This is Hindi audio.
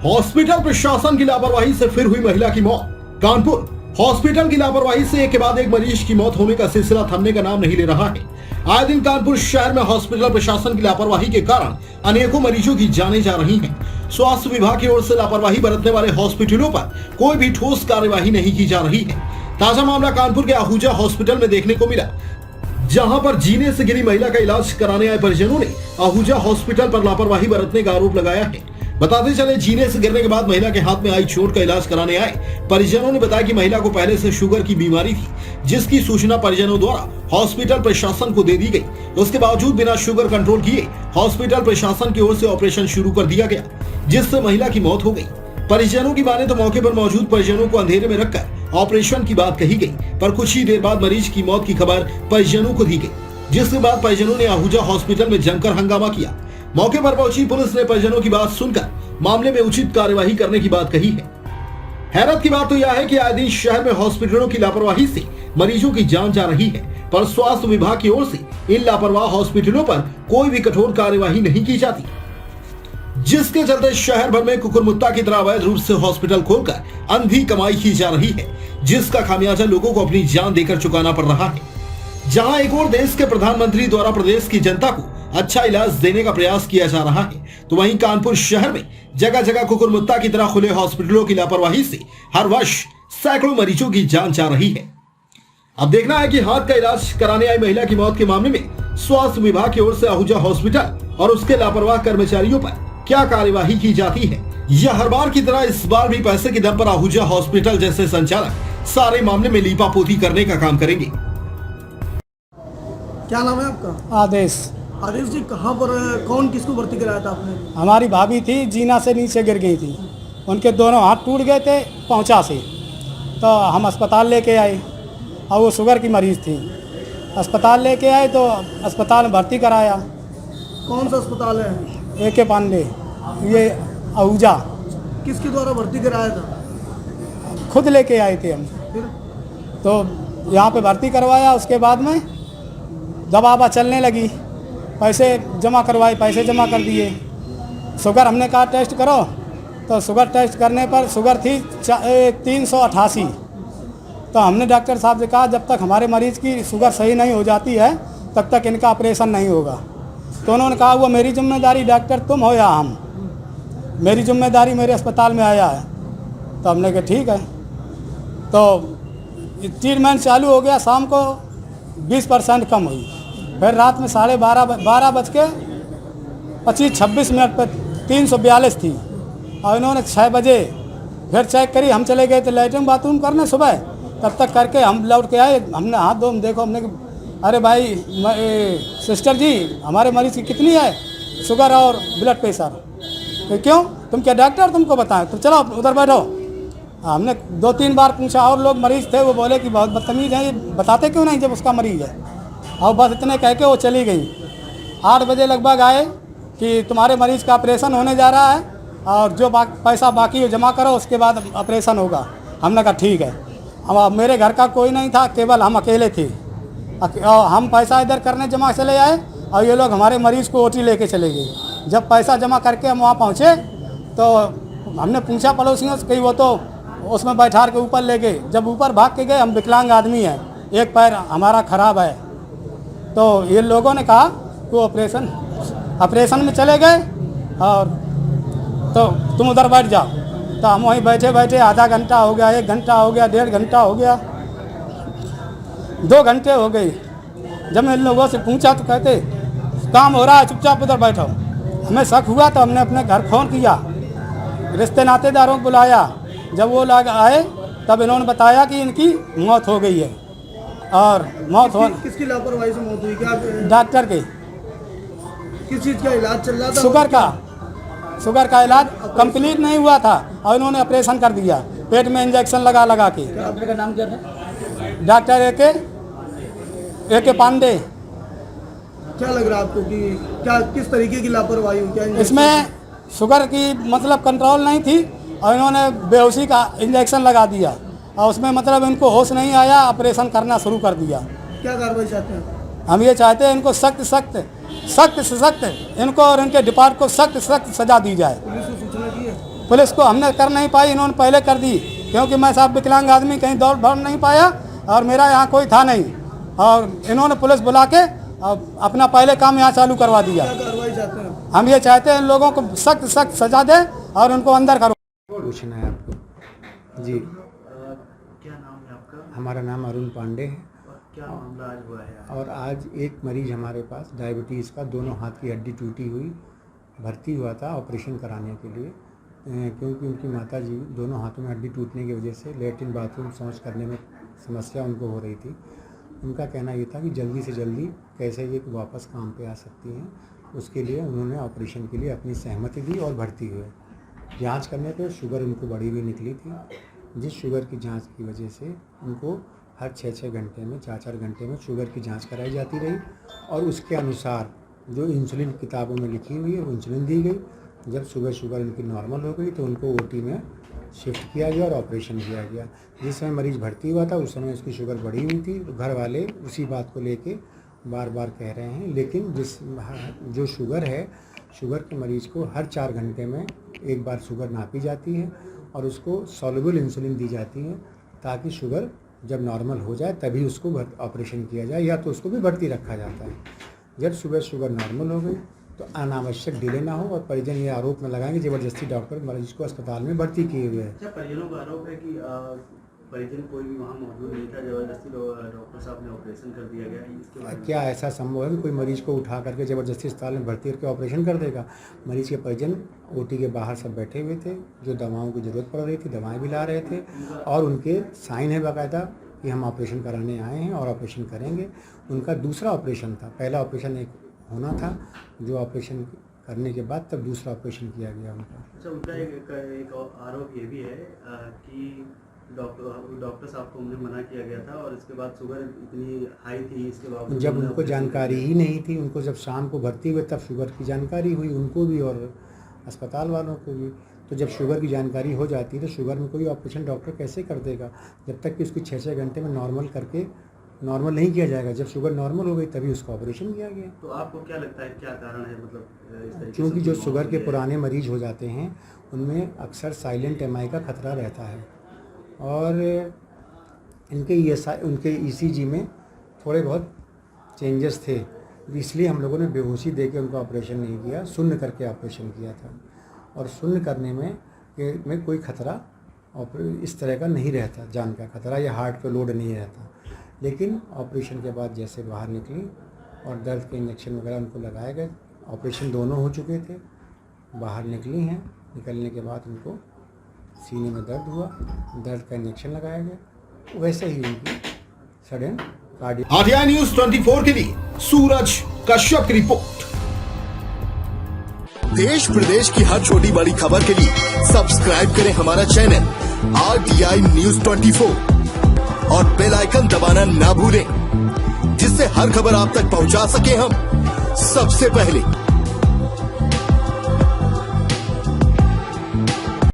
हॉस्पिटल प्रशासन की लापरवाही से फिर हुई महिला की मौत। कानपुर हॉस्पिटल की लापरवाही से एक के बाद एक मरीज की मौत होने का सिलसिला थमने का नाम नहीं ले रहा है। आए दिन कानपुर शहर में हॉस्पिटल प्रशासन की लापरवाही के कारण अनेकों मरीजों की जानें जा रही हैं। स्वास्थ्य विभाग की ओर से लापरवाही बरतने वाले हॉस्पिटलों पर कोई भी ठोस कार्यवाही नहीं की जा रही है। ताजा मामला कानपुर के आहूजा हॉस्पिटल में देखने को मिला, जहां पर जीने से गिरी महिला का इलाज कराने आए परिजनों ने आहूजा हॉस्पिटल पर लापरवाही बरतने का आरोप लगाया है। बताते चले, जीने से गिरने के बाद महिला के हाथ में आई चोट का इलाज कराने आए परिजनों ने बताया कि महिला को पहले से शुगर की बीमारी थी, जिसकी सूचना परिजनों द्वारा हॉस्पिटल प्रशासन को दे दी गई। उसके बावजूद बिना शुगर कंट्रोल किए हॉस्पिटल प्रशासन की ओर से ऑपरेशन शुरू कर दिया गया, जिससे महिला की मौत हो गई। परिजनों की माने तो मौके पर मौजूद परिजनों को अंधेरे में रखकर ऑपरेशन की बात कही गई, पर कुछ ही देर बाद मरीज की मौत की खबर परिजनों को दी गई, जिसके बाद परिजनों ने आहूजा हॉस्पिटल में जमकर हंगामा किया। मौके पर पहुंची पुलिस ने परिजनों की बात सुनकर मामले में उचित कार्यवाही करने की बात कही है। हैरत की बात तो यह है कि आए दिन शहर में हॉस्पिटलों की लापरवाही से मरीजों की जान जा रही है, पर स्वास्थ्य विभाग की ओर से इन लापरवाह हॉस्पिटलों पर कोई भी कठोर कार्यवाही नहीं की जाती, जिसके चलते शहर भर में कुकुरमुत्ता की तरह अवैध रूप से हॉस्पिटल खोलकर अंधी कमाई की जा रही है, जिसका खामियाजा लोगों को अपनी जान देकर चुकाना पड़ रहा है। जहां एक और देश के प्रधानमंत्री द्वारा प्रदेश की जनता को अच्छा इलाज देने का प्रयास किया जा रहा है, तो वहीं कानपुर शहर में जगह जगह कुकुरमुत्ता की तरह खुले हॉस्पिटलों की लापरवाही से हर वर्ष सैकड़ों मरीजों की जान जा रही है। अब देखना है कि हाथ का इलाज कराने आई महिला की मौत के मामले में स्वास्थ्य विभाग की ओर से आहूजा हॉस्पिटल और उसके लापरवाह कर्मचारियों पर क्या कार्यवाही की जाती है। यह हर बार की तरह इस बार भी पैसे के दम पर आहूजा हॉस्पिटल जैसे संचालक सारे मामले में लीपापोती करने का काम करेंगे। क्या नाम है आपका? आदेश। आदेश जी, कहाँ पर कौन किसको भर्ती कराया था आपने? हमारी भाभी थी, जीना से नीचे गिर गई थी, उनके दोनों हाथ टूट गए थे पहुंचा से, तो हम अस्पताल लेके आए और वो शुगर की मरीज़ थी। अस्पताल लेके आए तो अस्पताल में भर्ती कराया। कौन सा अस्पताल है? AK पांडे, ये आहूजा। किसके द्वारा भर्ती कराया था? खुद लेके आए थे हम, फिर तो यहाँ पे भर्ती करवाया। उसके बाद में दवा चलने लगी, पैसे जमा करवाए, पैसे जमा कर दिए। शुगर हमने कहा टेस्ट करो, तो शुगर टेस्ट करने पर शुगर थी 388। तो हमने डॉक्टर साहब से कहा जब तक हमारे मरीज़ की शुगर सही नहीं हो जाती है तब तक इनका ऑपरेशन नहीं होगा। तो उन्होंने कहा वो मेरी जिम्मेदारी, डॉक्टर तुम हो या हम, मेरी जिम्मेदारी, मेरे अस्पताल में आया है। तो हमने कहा ठीक है। तो ट्रीटमेंट चालू हो गया, शाम को 20% कम हुई, फिर रात में 12:25 पर 342 थी, और इन्होंने 6 बजे फिर चेक करी। हम चले गए थे लैट्रिन बाथरूम करने सुबह, तब तक करके हम लौट के आए। हमने हाथ धो, देखो, हमने अरे भाई सिस्टर जी हमारे मरीज़ की कितनी है शुगर और ब्लड प्रेशर? तो क्यों, तुम क्या डॉक्टर तुमको बताएं? तो चलो उधर बैठो। हमने 2-3 बार पूछा, और लोग मरीज़ थे, वो बोले कि बहुत बदतमीज़ है, ये बताते क्यों नहीं जब उसका मरीज़ है। और बस इतने कह के वो चली गई। 8 बजे लगभग आए कि तुम्हारे मरीज़ का ऑपरेशन होने जा रहा है और जो पैसा बाकी हो जमा करो, उसके बाद ऑपरेशन होगा। हमने कहा ठीक है। अब मेरे घर का कोई नहीं था, केवल हम अकेले थे, और हम पैसा इधर करने जमा चले आए और ये लोग हमारे मरीज़ को OT लेके चले गए। जब पैसा जमा करके हम वहाँ पहुँचे तो हमने पूछा पड़ोसियों से कि वो तो उसमें बैठा के ऊपर ले गए। जब ऊपर भाग के गए, हम विकलांग आदमी हैं, एक पैर हमारा ख़राब है, तो ये लोगों ने कहा कि ऑपरेशन में चले गए और तो तुम उधर बैठ जाओ। तो हम वहीं बैठे बैठे आधा घंटा हो गया, 1 घंटा हो गया, 1.5 घंटा हो गया, 2 घंटे हो गए। जब मैं इन लोगों से पूछा तो कहते काम हो रहा है, चुपचाप उधर बैठो। हमें शक हुआ तो हमने अपने घर फ़ोन किया, रिश्ते नातेदारों को बुलाया। जब वो लोग आए तब इन्होंने बताया कि इनकी मौत हो गई है। और मौत हो किसकी लापरवाही से मौत हुई? क्या डॉक्टर के? किस चीज़ का इलाज चल रहा था? शुगर का इलाज कंप्लीट नहीं हुआ था और इन्होंने ऑपरेशन कर दिया, पेट में इंजेक्शन लगा के। डॉक्टर का नाम क्या है? Doctor AK Pandey. क्या लग रहा है आपको कि क्या किस तरीके की लापरवाही हुई? क्या इसमें शुगर की मतलब कंट्रोल नहीं थी और इन्होंने बेहोशी का इंजेक्शन लगा दिया और उसमें मतलब इनको होश नहीं आया, ऑपरेशन करना शुरू कर दिया। क्या कार्रवाई चाहते हैं? हम ये चाहते हैं इनको सख्त से सख्त इनको और इनके डिपार्ट को सख्त सजा दी जाए। पुलिस को सूचना की है? पुलिस को हमने कर नहीं पाई, इन्होंने पहले कर दी, क्योंकि मैं साहब विकलांग आदमी कहीं दौड़ भाग नहीं पाया और मेरा यहाँ कोई था नहीं, और इन्होंने पुलिस बुला के अपना पहले काम यहाँ चालू करवा दिया। क्या कार्रवाई चाहते हैं? हम ये चाहते हैं लोगों को सख्त सख्त सजा दे और उनको अंदर करो। पूछना है आपको जी। क्या नाम है आपका? हमारा नाम अरुण पांडे है। और क्या मामला आज हुआ है? और आज एक मरीज हमारे पास डायबिटीज़ का, दोनों हाथ की हड्डी टूटी हुई, भर्ती हुआ था ऑपरेशन कराने के लिए, क्योंकि उनकी माता जी दोनों हाथों में हड्डी टूटने की वजह से लेटरिन बाथरूम शौच करने में समस्या उनको हो रही थी। उनका कहना ये था कि जल्दी से जल्दी कैसे ये वापस काम पे आ सकती हैं, उसके लिए उन्होंने ऑपरेशन के लिए अपनी सहमति दी और भर्ती हुए। जांच करने पे शुगर उनको बढ़ी हुई निकली थी, जिस शुगर की जांच की वजह से उनको हर 6-6 घंटे में, 4-4 घंटे में शुगर की जांच कराई जाती रही, और उसके अनुसार जो इंसुलिन किताबों में लिखी हुई है वो इंसुलिन दी गई। जब शुगर उनकी नॉर्मल हो गई तो उनको ओटी में शिफ्ट किया गया और ऑपरेशन किया गया। जिस समय मरीज़ भर्ती हुआ था उस समय उसकी शुगर बढ़ी हुई थी, तो घर वाले उसी बात को लेके बार बार कह रहे हैं, लेकिन जो शुगर है, शुगर के मरीज़ को हर 4 घंटे में एक बार शुगर नापी जाती है और उसको सॉल्युबल इंसुलिन दी जाती है, ताकि शुगर जब नॉर्मल हो जाए तभी उसको ऑपरेशन किया जाए, या तो उसको भी भर्ती रखा जाता है। जब शुगर नॉर्मल हो गई तो अनावश्यक डिले ना हो, और परिजन ये आरोप न लगाएंगे ज़बरदस्ती डॉक्टर मरीज को अस्पताल में भर्ती किए हुए हैं। अच्छा, परिजनों का आरोप है कि परिजन कोई भी वहाँ मौजूद नहीं था, ज़बरदस्ती डॉक्टर साहब ने ऑपरेशन कर दिया गया। इसके बारे में क्या ऐसा संभव है कि कोई मरीज़ को उठा करके ज़बरदस्ती अस्पताल में भर्ती करके ऑपरेशन कर देगा? मरीज़ के परिजन ओटी के बाहर सब बैठे हुए थे, जो दवाओं की ज़रूरत पड़ रही थी दवाएँ भी ला रहे थे, और उनके साइन है बाकायदा कि हम ऑपरेशन कराने आए हैं और ऑपरेशन करेंगे। उनका दूसरा ऑपरेशन था, पहला ऑपरेशन एक होना था, जो ऑपरेशन करने के बाद तब दूसरा ऑपरेशन किया गया उनका। अच्छा, उनका एक आरोप ये भी है कि डॉक्टर साहब को हमने मना किया गया था, और इसके बाद शुगर इतनी हाई थी, इसके बावजूद जब उनको जानकारी ही नहीं थी, उनको जब शाम को भर्ती हुए तब शुगर की जानकारी हुई उनको भी और अस्पताल वालों को भी। तो जब शुगर की जानकारी हो जाती है तो शुगर में कोई ऑपरेशन डॉक्टर कैसे कर देगा, जब तक कि उसको 6-6 घंटे में नॉर्मल करके नॉर्मल नहीं किया जाएगा। जब शुगर नॉर्मल हो गई तभी उसका ऑपरेशन किया गया। तो आपको क्या लगता है क्या कारण है, मतलब इस तरीके से? क्योंकि जो शुगर के पुराने मरीज हो जाते हैं उनमें अक्सर साइलेंट एमआई का खतरा रहता है, और उनके ईसीजी में थोड़े बहुत चेंजेस थे, इसलिए हम लोगों ने बेहोशी दे के उनका ऑपरेशन नहीं किया, शून्य करके ऑपरेशन किया था। और शून्य करने में कोई खतरा इस तरह का नहीं रहता, जान का खतरा या हार्ट पे लोड नहीं रहता। लेकिन ऑपरेशन के बाद जैसे बाहर निकली और दर्द के इंजेक्शन वगैरह उनको लगाए गए, ऑपरेशन दोनों हो चुके थे, बाहर निकली हैं, निकलने के बाद उनको सीने में दर्द हुआ, दर्द का इंजेक्शन लगाया गया, वैसे ही उनकी सडन कार्डियक। आरटीआई न्यूज़ 24 के लिए सूरज कश्यप की रिपोर्ट। देश प्रदेश की हर छोटी बड़ी खबर के लिए सब्सक्राइब करें हमारा चैनल आरटीआई न्यूज़ 24 और बेल आइकन दबाना ना भूलें, जिससे हर खबर आप तक पहुंचा सके हम सबसे पहले।